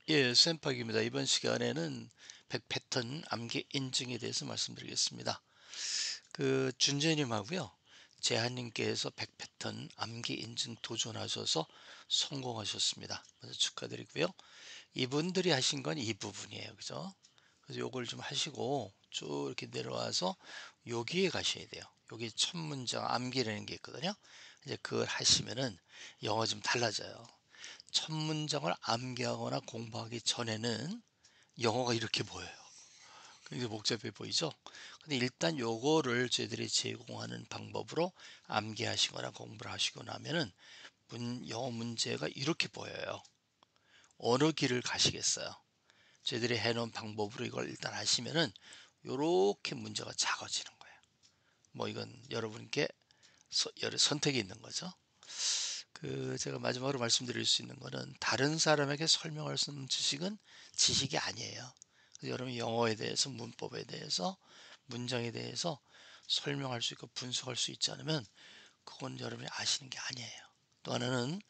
예, 쌤팍입니다. 이번 시간에는 100패턴 암기 인증에 대해서 말씀드리겠습니다. 준재님하고요, 재한님께서 100패턴 암기 인증 도전하셔서 성공하셨습니다. 먼저 축하드리고요. 이분들이 하신 건 이 부분이에요. 그죠? 그래서 요걸 좀 하시고 쭉 이렇게 내려와서 여기에 가셔야 돼요. 여기 첫 문장 암기라는 게 있거든요. 이제 그걸 하시면은 영어 좀 달라져요. 첫 문장을 암기하거나 공부하기 전에는 영어가 이렇게 보여요. 굉장히 복잡해 보이죠? 근데 일단 요거를 저희들이 제공하는 방법으로 암기하시거나 공부를 하시고 나면은 영어 문제가 이렇게 보여요. 어느 길을 가시겠어요? 저희들이 해놓은 방법으로 이걸 일단 하시면은 요렇게 문제가 작아지는 거예요. 뭐 이건 여러분께 여러 선택이 있는 거죠. 제가 마지막으로 말씀드릴 수 있는 거는 다른 사람에게 설명할 수 있는 지식은 지식이 아니에요. 여러분이 영어에 대해서 문법에 대해서 문장에 대해서 설명할 수 있고 분석할 수 있지 않으면 그건 여러분이 아시는 게 아니에요. 또 하나는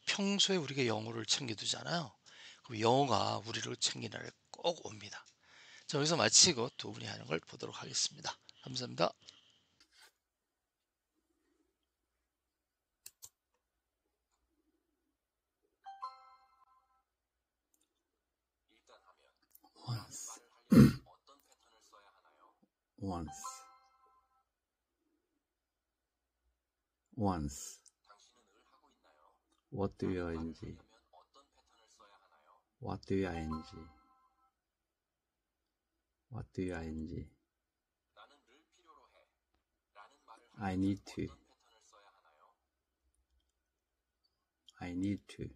평소에 우리가 영어를 챙겨두잖아요. 그럼 영어가 우리를 챙기는 날이 꼭 옵니다. 자, 여기서 마치고 두 분이 하는 걸 보도록 하겠습니다. 감사합니다. once, once, once. What do you ing? What do you ing? What do you ing? I need to. I need to.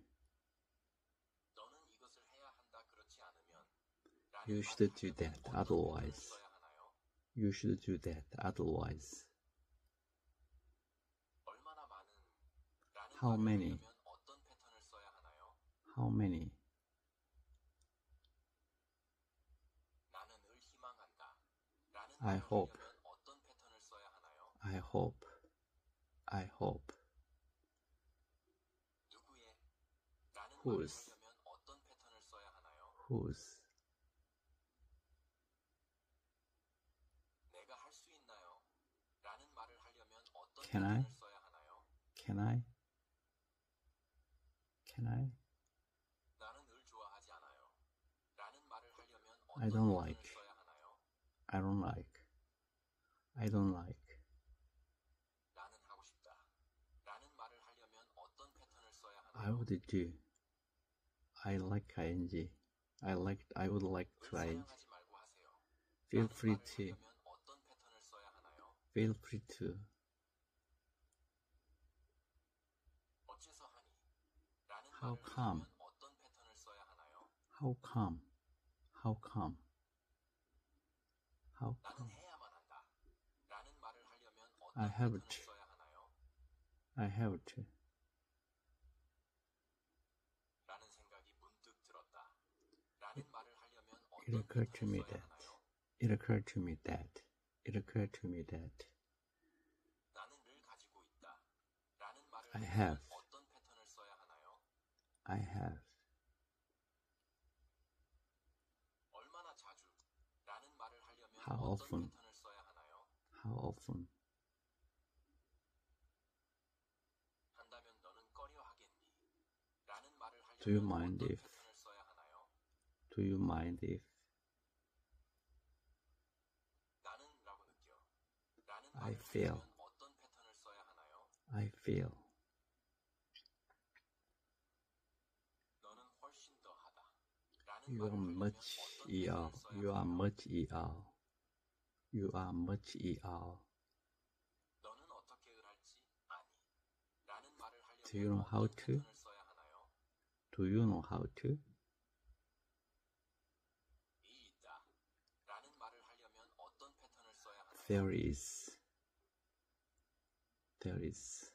You should do that, otherwise. You should do that, otherwise. How many? How many? I hope. I hope. I hope. Whose? Whose? Can I? Can I? Can I? I don't like. I don't like. I don't like. I would do. I like ing. I would like to ing. Feel free to. Feel free to. How come? How come? How come? How come? I have to. I have to. It occurred to me that. It occurred to me that. It occurred to me that. I have. I have. How often? How often? Do you mind if? Do you mind if? I feel. I feel. You are much ER. You are much ER. You are much ER. Do you know how to? Do you know how to? There is. There is.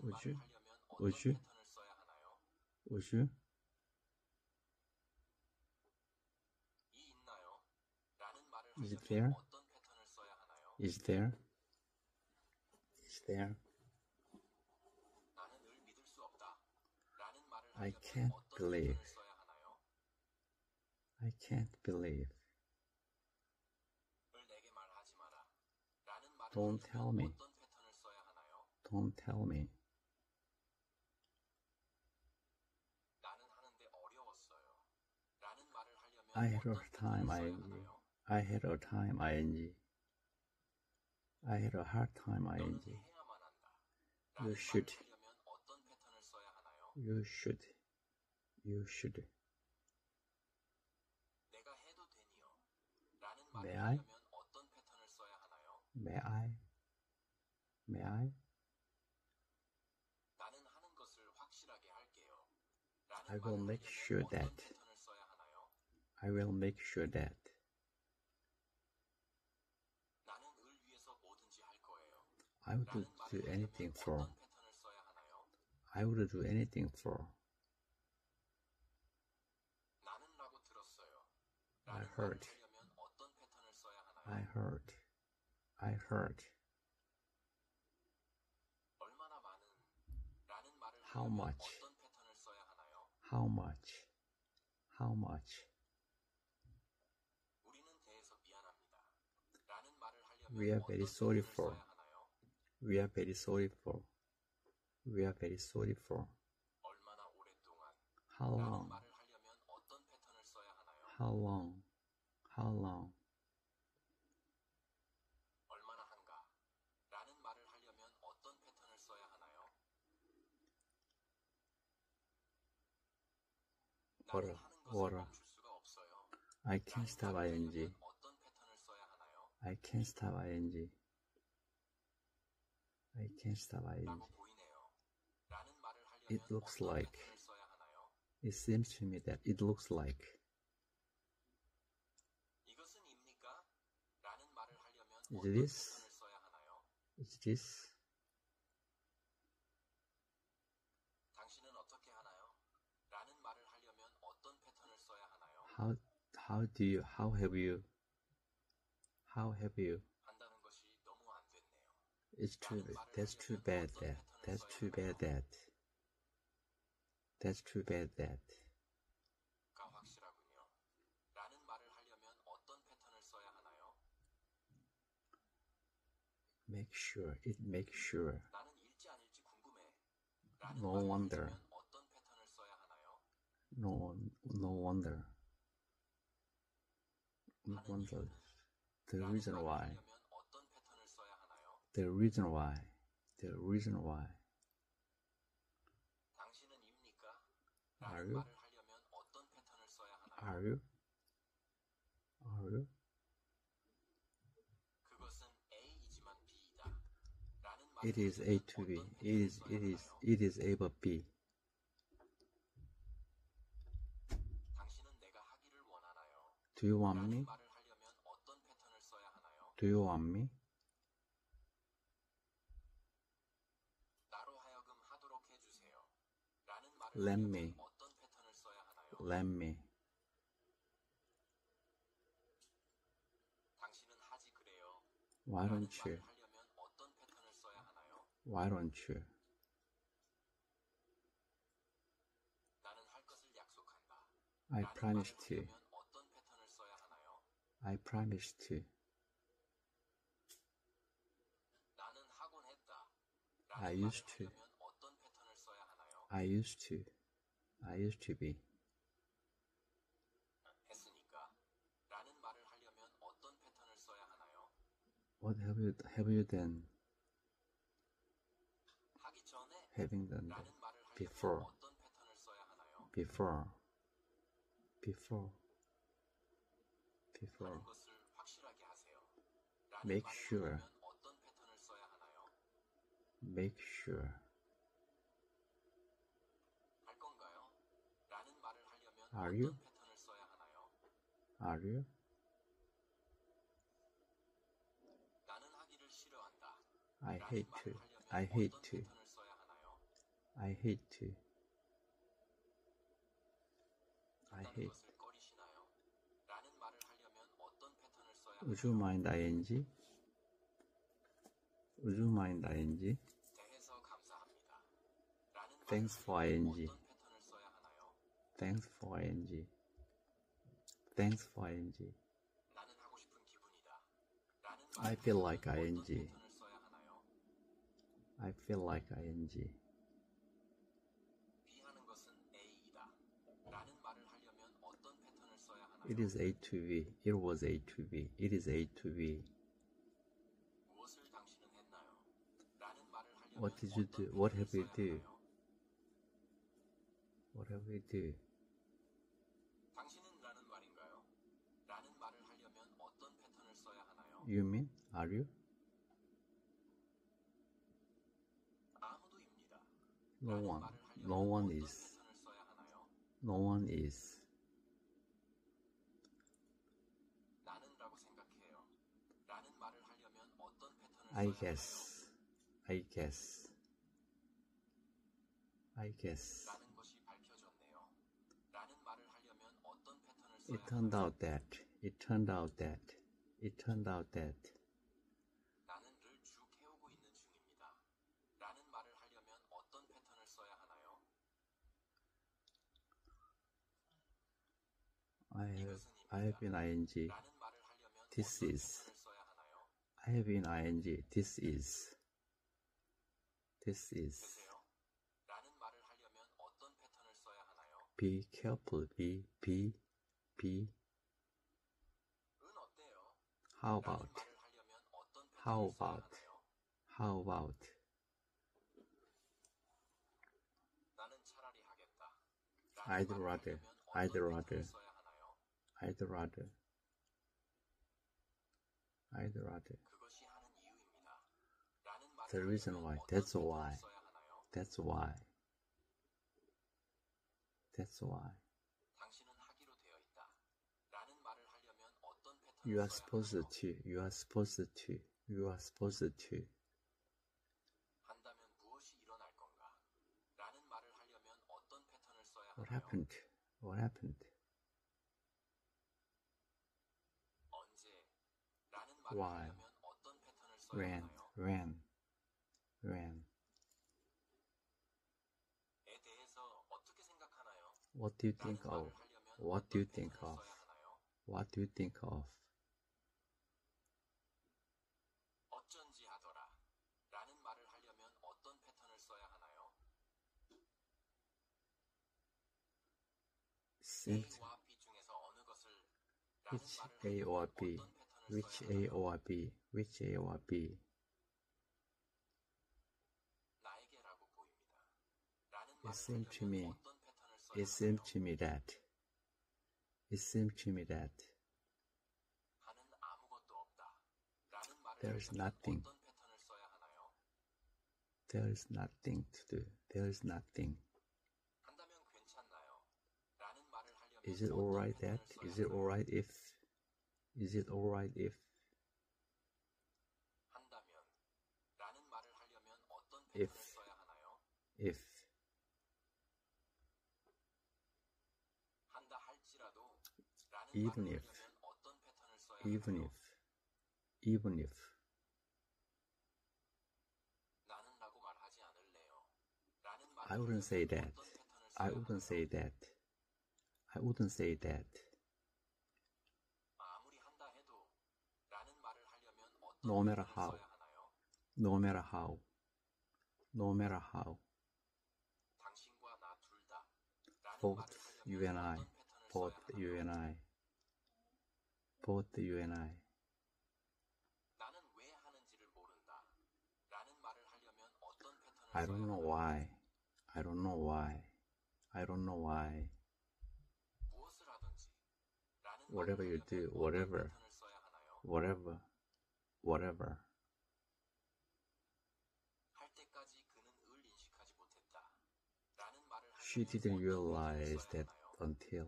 Would you? Would you? Would you? Is it there? Is there? Is there? I can't believe. I can't believe. Don't tell me. Don't tell me. I had a time ing. I had a time ing. I had a hard time ing. You should. You should. You should. May I? May I? May I? I will make sure that. I will make sure that. I would do anything for. I would do anything for. I heard. I heard. I heard. How much? How much? How much? We are very sorry for. We are very sorry for. We are very sorry for. How long? How long? How long? Water. Water. I can't stop ing. I can't stop ing. I can't stop ing. It looks like. It seems to me that it looks like. Is this? Is this? How do you, how have you, it's too, that's too bad that, that's too bad that, that's too bad that. Make sure, it makes sure. No wonder. No wonder. No wonder. The reason why. The reason why. The reason why. Are you? Are you? Are you? It is A to B. It is A but B. Do you want me? Do you want me? Let me. Let me. Why don't you? Why don't you? I promise to. I promise to. I used to. I used to. I used to be. What have you done? Having done that before. Before. Before. Before. Make sure. Make sure. Are you? Are you? I hate to. I hate to. I hate to. I hate. Would you mind ing? Would you mind ing? Thanks for ing. Thanks for ing. Thanks for ing. I feel like ing. I feel like ing. It is A to V. It was A to V. It is A to V. What did you do? What have you do? What have you do? You mean? Are you? No one. No one is. No one is. I guess. I guess. I guess. It turned out that. It turned out that. It turned out that. I have been ing. This is. I have been ing. This is. This is. Be careful. Be. How about? How about? How about? I'd rather. I'd rather. I'd rather. I'd rather. The reason why. That's why. That's why. That's why. You are supposed to. You are supposed to. You are supposed to. What happened? What happened? Why? When? What do you think of? What do you think of? What do you think of? Since which A or B? Which A or B? Which A or B? It seemed to me that there is nothing to do. There is nothing. Is it alright that? Is it alright if? Is it alright if? If. Even if. I wouldn't say that. I wouldn't say that. No matter how. Both you and I. I don't know why. Whatever you do, whatever. She didn't realize that until.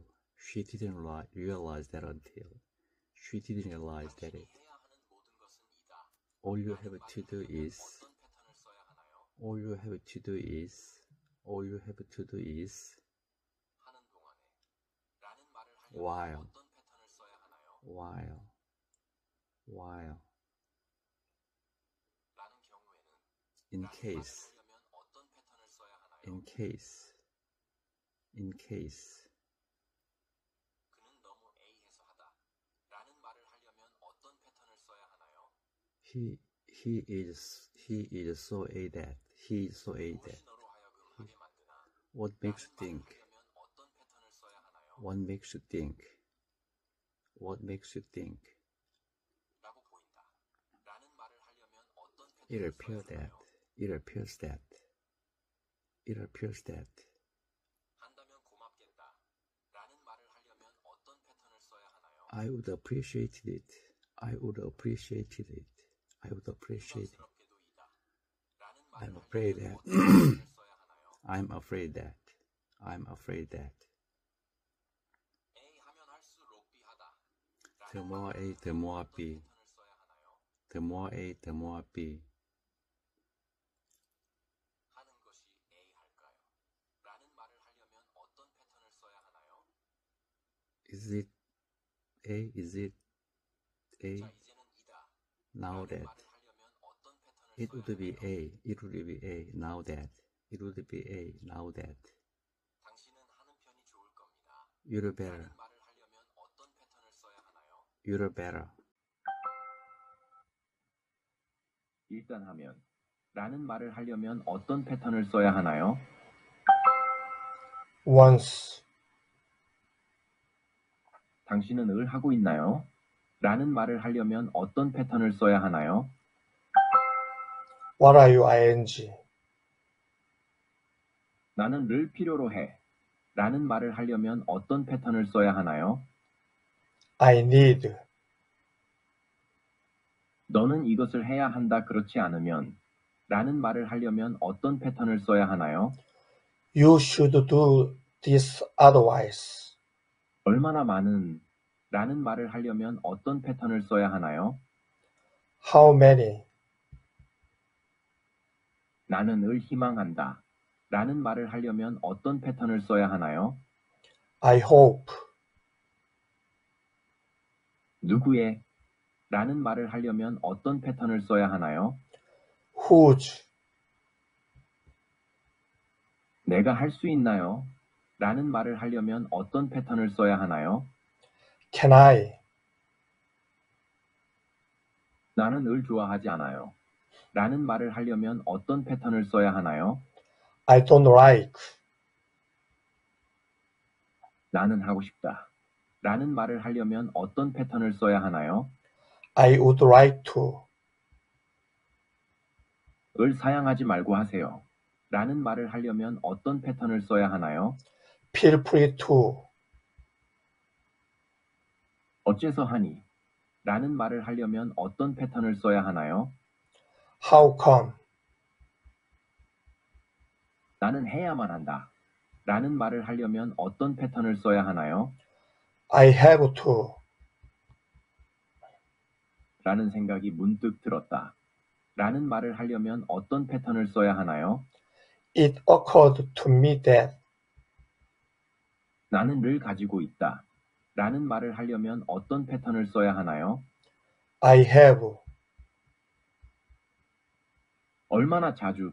All you have to do is while while, in case, in case, in case. He is so a that. He is so a that. What makes you think? What makes you think? What makes you think? It appears that. It appears that. It appears that. I would appreciate it. I would appreciate it. I would appreciate it. I'm afraid that. I'm afraid that. I'm afraid that. The more A, the more B. The more A, the more B. Is it A? Is it A? Now that. It would be A. It would be A. Now that. It would be A. Now that. You're better. You're better. 일단 하면 라는 말을 하려면 어떤 패턴을 써야 하나요? once, 당신은 을 하고 있나요? 라는 말을 하려면 어떤 패턴을 써야 하나요? what are you ing? 나는 를 필요로 해. 라는 말을 하려면 어떤 패턴을 써야 하나요? I need. 너는 이것을 해야 한다 그렇지 않으면 라는 말을 하려면 어떤 패턴을 써야 하나요? You should do this otherwise. 얼마나 많은 라는 말을 하려면 어떤 패턴을 써야 하나요? How many? 나는 을 희망한다. 라는 말을 하려면 어떤 패턴을 써야 하나요? I hope. 누구의 라는 말을 하려면 어떤 패턴을 써야 하나요? Whose? 내가 할 수 있나요? 라는 말을 하려면 어떤 패턴을 써야 하나요? Can I? 나는 을 좋아하지 않아요. 라는 말을 하려면 어떤 패턴을 써야 하나요? I don't like. 나는 하고 싶다. 라는 말을 하려면 어떤 패턴을 써야 하나요? I would like to. 을 사양하지 말고 하세요. 라는 말을 하려면 어떤 패턴을 써야 하나요? Feel free to. 어째서 하니? 라는 말을 하려면 어떤 패턴을 써야 하나요? How come? 나는 해야만 한다. 라는 말을 하려면 어떤 패턴을 써야 하나요? I have to. 라는 생각이 문득 들었다. 라는 말을 하려면 어떤 패턴을 써야 하나요? It occurred to me that. 나는 를 가지고 있다. 라는 말을 하려면 어떤 패턴을 써야 하나요? I have. 얼마나 자주?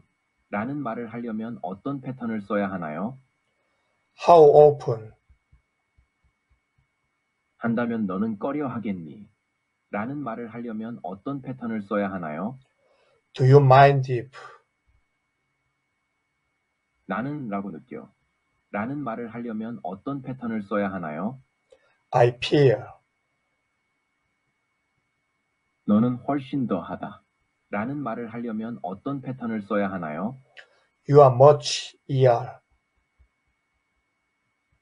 라는 말을 하려면 어떤 패턴을 써야 하나요? How often? 한다면 너는 꺼려 하겠니? 라는 말을 하려면 어떤 패턴을 써야 하나요? Do you mind if? 나는 라고 느껴. 라는 말을 하려면 어떤 패턴을 써야 하나요? I feel. 너는 훨씬 더 하다. 라는 말을 하려면 어떤 패턴을 써야 하나요? You are much er.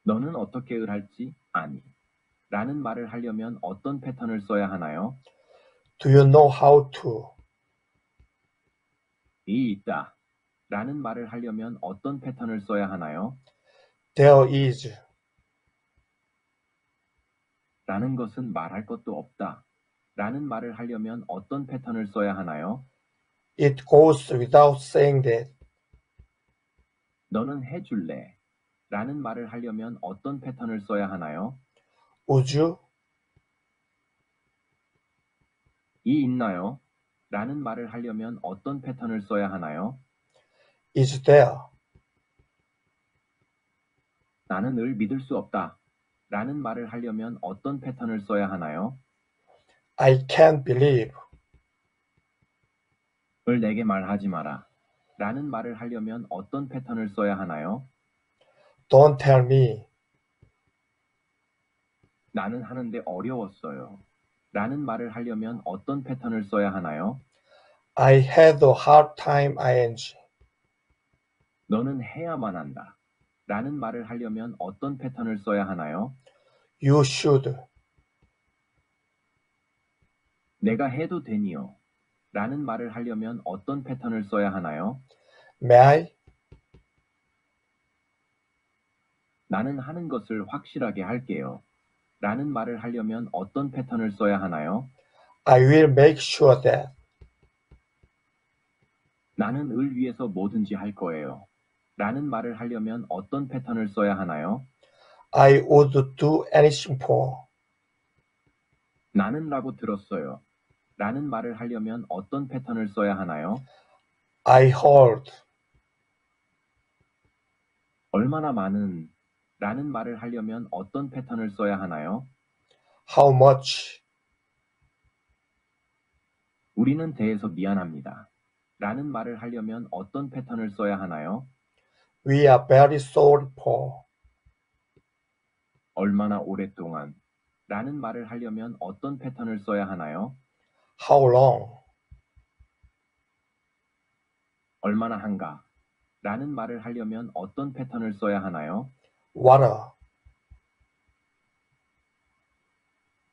너는 어떻게 을 할지 아니. 라는 말을 하려면 어떤 패턴을 써야 하나요? Do you know how to? 이 있다. 라는 말을 하려면 어떤 패턴을 써야 하나요? There is. 라는 것은 말할 것도 없다. 라는 말을 하려면 어떤 패턴을 써야 하나요? It goes without saying that. 너는 해줄래? 라는 말을 하려면 어떤 패턴을 써야 하나요? Would you? 이 있나요? 라는 말을 하려면 어떤 패턴을 써야 하나요? is there. 나는 을 믿을 수 없다. 라는 말을 하려면 어떤 패턴을 써야 하나요? I can't believe. 을 내게 말하지 마라. 라는 말을 하려면 어떤 패턴을 써야 하나요? Don't tell me. 나는 하는데 어려웠어요. 라는 말을 하려면 어떤 패턴을 써야 하나요? I had a hard time ing. 너는 해야만 한다. 라는 말을 하려면 어떤 패턴을 써야 하나요? You should. 내가 해도 되니요. 라는 말을 하려면 어떤 패턴을 써야 하나요? May I? 나는 하는 것을 확실하게 할게요. 라는 말을 하려면 어떤 패턴을 써야 하나요? I will make sure that. 나는 을 위해서 뭐든지 할 거예요. 라는 말을 하려면 어떤 패턴을 써야 하나요? I would do anything for. 나는 라고 들었어요. 라는 말을 하려면 어떤 패턴을 써야 하나요? I heard. 얼마나 많은 라는 말을 하려면 어떤 패턴을 써야 하나요? How much? 우리는 대해서 미안합니다. 라는 말을 하려면 어떤 패턴을 써야 하나요? We are very sorry for. 얼마나 오랫동안 라는 말을 하려면 어떤 패턴을 써야 하나요? How long? 얼마나 한가 라는 말을 하려면 어떤 패턴을 써야 하나요? Water.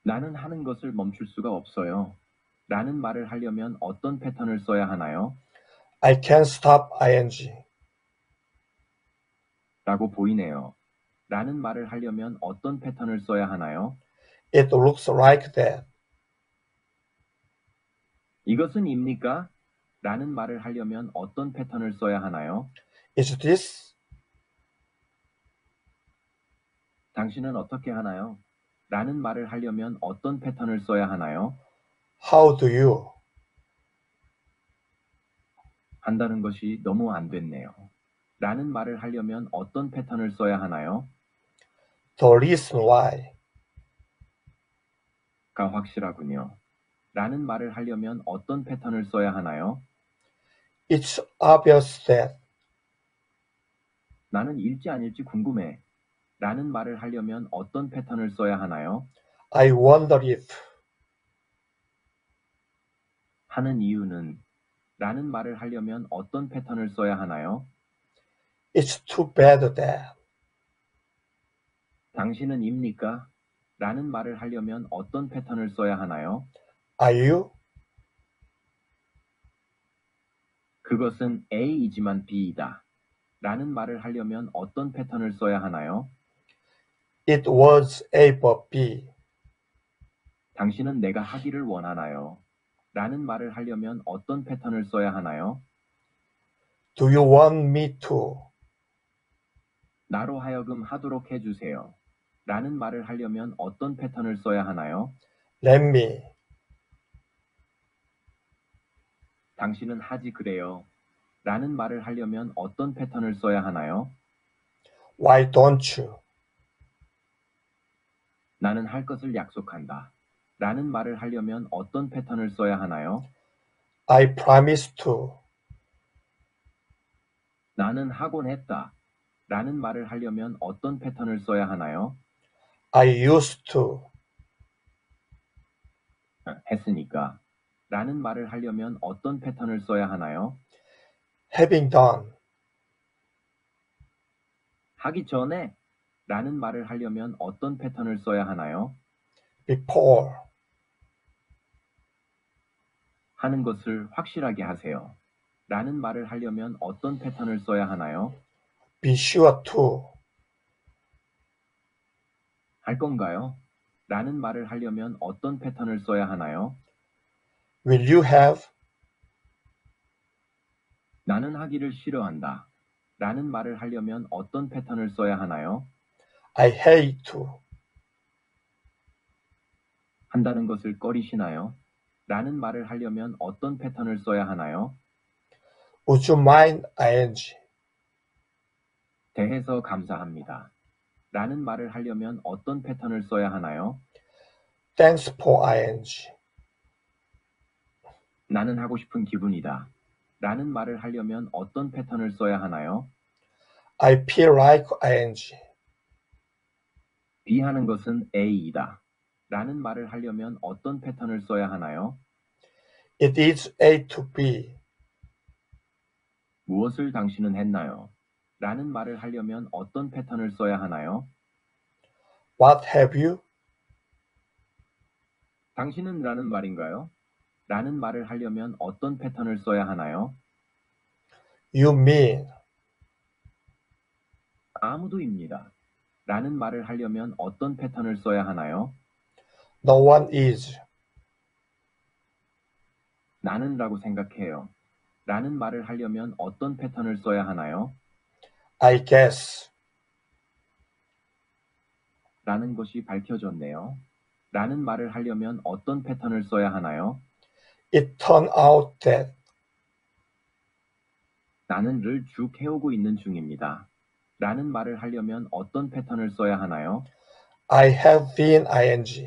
나는 하는 것을 멈출 수가 없어요. 라는 말을 하려면 어떤 패턴을 써야 하나요? I can't stop ing. 라고 보이네요. 라는 말을 하려면 어떤 패턴을 써야 하나요? It looks like that. 이것은 입니까? 라는 말을 하려면 어떤 패턴을 써야 하나요? Is this? 당신은 어떻게 하나요? 라는 말을 하려면 어떤 패턴을 써야 하나요? How do you? 한다는 것이 너무 안 됐네요. 라는 말을 하려면 어떤 패턴을 써야 하나요? The reason why. 가 확실하군요. 라는 말을 하려면 어떤 패턴을 써야 하나요? It's obvious that. 나는 일지 아닐지 궁금해. 라는 말을 하려면 어떤 패턴을 써야 하나요? I wonder if. 하는 이유는 라는 말을 하려면 어떤 패턴을 써야 하나요? It's too bad that. 당신은 입니까? 라는 말을 하려면 어떤 패턴을 써야 하나요? Are you? 그것은 A이지만 B이다. 라는 말을 하려면 어떤 패턴을 써야 하나요? It was A but B. 당신은 내가 하기를 원하나요? 라는 말을 하려면 어떤 패턴을 써야 하나요? Do you want me to? 나로 하여금 하도록 해주세요. 라는 말을 하려면 어떤 패턴을 써야 하나요? Let me. 당신은 하지 그래요. 라는 말을 하려면 어떤 패턴을 써야 하나요? Why don't you? 나는 할 것을 약속한다. 라는 말을 하려면 어떤 패턴을 써야 하나요? I promise to. 나는 하곤 했다. 라는 말을 하려면 어떤 패턴을 써야 하나요? I used to. 했으니까. 라는 말을 하려면 어떤 패턴을 써야 하나요? Having done. 하기 전에 라는 말을 하려면 어떤 패턴을 써야 하나요? Before. 하는 것을 확실하게 하세요. 라는 말을 하려면 어떤 패턴을 써야 하나요? Be sure to. 할 건가요? 라는 말을 하려면 어떤 패턴을 써야 하나요? Will you have? 나는 하기를 싫어한다. 라는 말을 하려면 어떤 패턴을 써야 하나요? I hate to. 한다는 것을 꺼리시나요? 라는 말을 하려면 어떤 패턴을 써야 하나요? Would you mind ing? 대해서 감사합니다. 라는 말을 하려면 어떤 패턴을 써야 하나요? Thanks for ing. 나는 하고 싶은 기분이다. 라는 말을 하려면 어떤 패턴을 써야 하나요? I feel like ing. B하는 것은 A이다. 라는 말을 하려면 어떤 패턴을 써야 하나요? It is A to B. 무엇을 당신은 했나요? 라는 말을 하려면 어떤 패턴을 써야 하나요? What have you? 당신은 라는 말인가요? 라는 말을 하려면 어떤 패턴을 써야 하나요? You mean? 아무도입니다. 라는 말을 하려면 어떤 패턴을 써야 하나요? No one is. 나는 라고 생각해요. 라는 말을 하려면 어떤 패턴을 써야 하나요? I guess. 라는 것이 밝혀졌네요. 라는 말을 하려면 어떤 패턴을 써야 하나요? It turned out that. 나는 를 쭉 해오고 있는 중입니다. 라는 말을 하려면 어떤 패턴을 써야 하나요? I have been ing.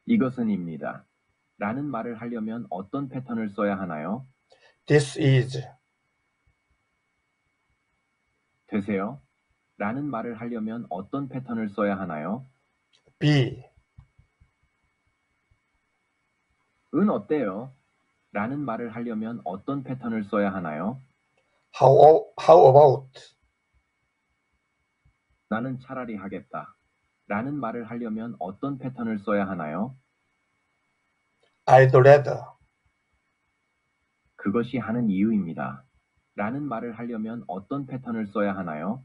이것은입니다. 라는 말을 하려면 어떤 패턴을 써야 하나요? This is. 되세요? 라는 말을 하려면 어떤 패턴을 써야 하나요? B. 은 어때요? 라는 말을 하려면 어떤 패턴을 써야 하나요? How about? 나는 차라리 하겠다. 라는 말을 하려면 어떤 패턴을 써야 하나요? I'd rather. 그것이 하는 이유입니다. 라는 말을 하려면 어떤 패턴을 써야 하나요?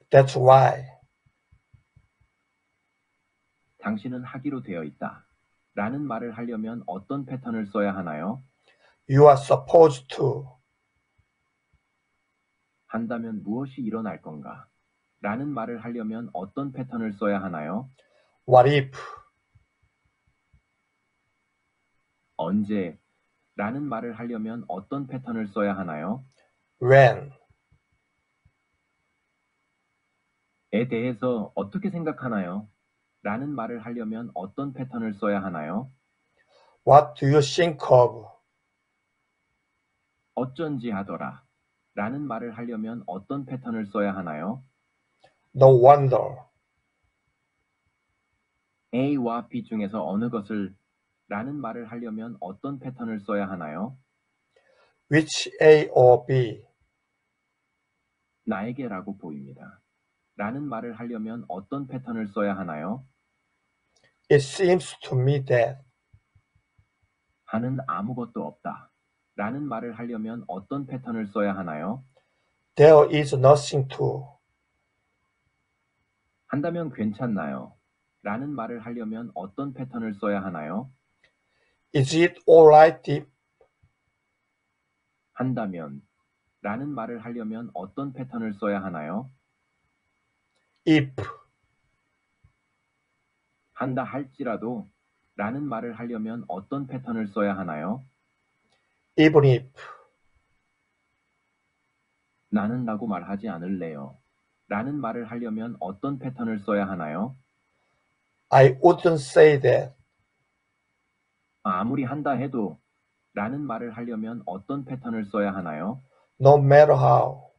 That's why. 당신은 하기로 되어 있다. 라는 말을 하려면 어떤 패턴을 써야 하나요? You are supposed to. 한다면 무엇이 일어날 건가? 라는 말을 하려면 어떤 패턴을 써야 하나요? What if? 언제? 라는 말을 하려면 어떤 패턴을 써야 하나요? When? 에 대해서 어떻게 생각하나요? 라는 말을 하려면 어떤 패턴을 써야 하나요? What do you think of? 어쩐지 하더라. 라는 말을 하려면 어떤 패턴을 써야 하나요? No wonder. A와 B 중에서 어느 것을 라는 말을 하려면 어떤 패턴을 써야 하나요? Which A or B? 나에게라고 보입니다. 라는 말을 하려면 어떤 패턴을 써야 하나요? It seems to me that. 하는 아무것도 없다. 라는 말을 하려면 어떤 패턴을 써야 하나요? There is nothing to. 한다면 괜찮나요? 라는 말을 하려면 어떤 패턴을 써야 하나요? Is it alright if? 한다면 라는 말을 하려면 어떤 패턴을 써야 하나요? If. 한다 할지라도 라는 말을 하려면 어떤 패턴을 써야 하나요? Even if. 나는 라고 말하지 않을래요. 라는 말을 하려면 어떤 패턴을 써야 하나요? I wouldn't say that. 아무리 한다 해도 라는 말을 하려면 어떤 패턴을 써야 하나요? No matter how.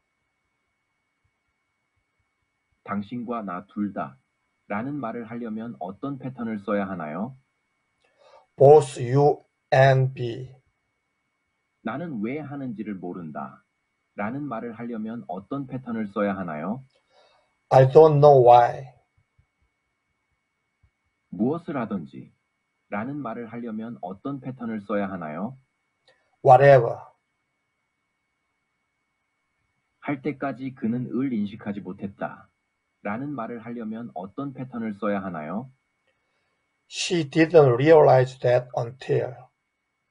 당신과 나 둘 다 라는 말을 하려면 어떤 패턴을 써야 하나요? Both you and B. 나는 왜 하는지를 모른다. 라는 말을 하려면 어떤 패턴을 써야 하나요? I don't know why. 무엇을 하든지 라는 말을 하려면 어떤 패턴을 써야 하나요? Whatever. 할 때까지 그는 을 인식하지 못했다. 라는 말을 하려면 어떤 패턴을 써야 하나요? She didn't realize that until.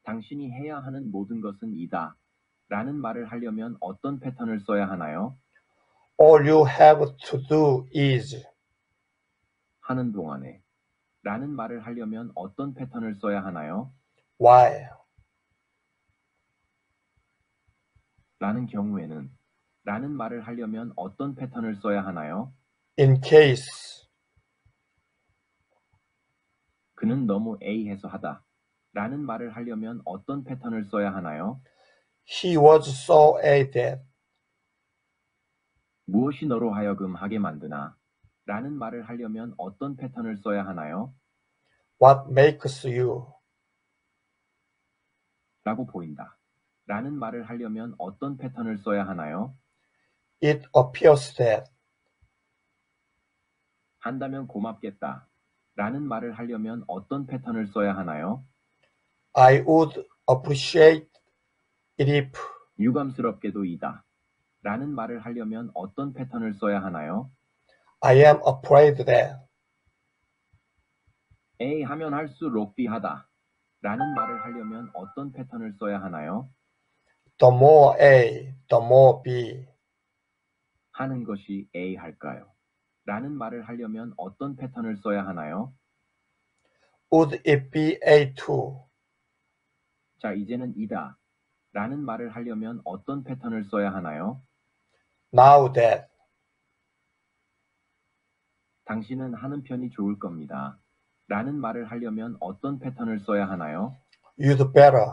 당신이 해야 하는 모든 것은 이다. 라는 말을 하려면 어떤 패턴을 써야 하나요? All you have to do is. 하는 동안에 라는 말을 하려면 어떤 패턴을 써야 하나요? Why? 라는 경우에는 라는 말을 하려면 어떤 패턴을 써야 하나요? In case. 그는 너무 A해서 하다. 라는 말을 하려면 어떤 패턴을 써야 하나요? He was so A that. 무엇이 너로 하여금 하게 만드나? 라는 말을 하려면 어떤 패턴을 써야 하나요? What makes you? 라고 보인다. 라는 말을 하려면 어떤 패턴을 써야 하나요? It appears that. 한다면 고맙겠다. 라는 말을 하려면 어떤 패턴을 써야 하나요? I would appreciate it if. 유감스럽게도 이다. 라는 말을 하려면 어떤 패턴을 써야 하나요? I am afraid that. A 하면 할수록 B 하다. 라는 말을 하려면 어떤 패턴을 써야 하나요? The more A, the more B. 하는 것이 A 할까요? 라는 말을 하려면 어떤 패턴을 써야 하나요? Would it be A too? 자, 이제는 이다. 라는 말을 하려면 어떤 패턴을 써야 하나요? Now that. 당신은 하는 편이 좋을 겁니다. 라는 말을 하려면 어떤 패턴을 써야 하나요? You'd better.